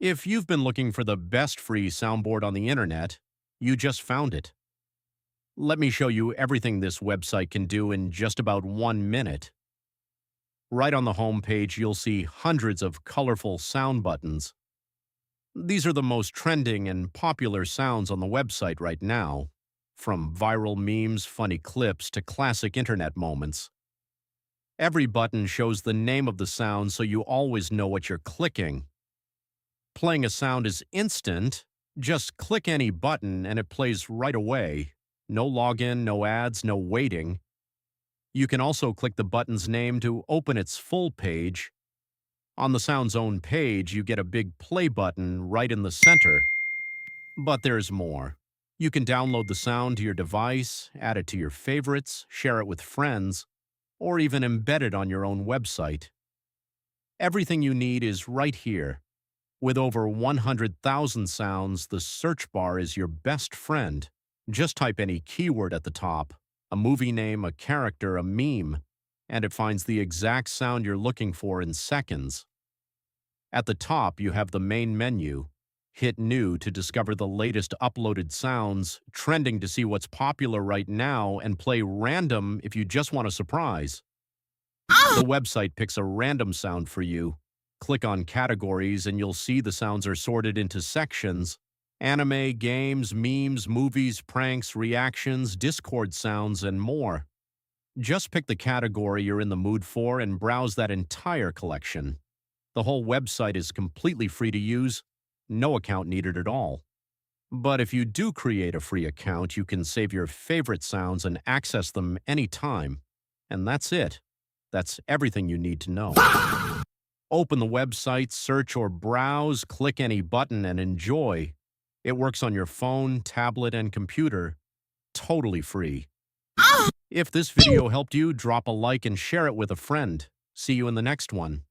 If you've been looking for the best free soundboard on the internet, you just found it. Let me show you everything this website can do in just about 1 minute. Right on the home page, you'll see hundreds of colorful sound buttons. These are the most trending and popular sounds on the website right now, from viral memes, funny clips, to classic internet moments. Every button shows the name of the sound so you always know what you're clicking. Playing a sound is instant. Just click any button and it plays right away. No login, no ads, no waiting. You can also click the button's name to open its full page. On the sound's own page, you get a big play button right in the center. But there's more. You can download the sound to your device, add it to your favorites, share it with friends, or even embed it on your own website. Everything you need is right here. With over 100,000 sounds, the search bar is your best friend. Just type any keyword at the top, a movie name, a character, a meme, and it finds the exact sound you're looking for in seconds. At the top, you have the main menu. Hit New to discover the latest uploaded sounds, Trending to see what's popular right now, and play Random if you just want a surprise. The website picks a random sound for you. Click on Categories and you'll see the sounds are sorted into sections: anime, games, memes, movies, pranks, reactions, Discord sounds, and more. Just pick the category you're in the mood for and browse that entire collection. The whole website is completely free to use, no account needed at all. But if you do create a free account, you can save your favorite sounds and access them anytime. And that's it. That's everything you need to know. Open the website, search or browse, click any button, and enjoy. It works on your phone, tablet, and computer. Totally free. If this video helped you, drop a like and share it with a friend. See you in the next one.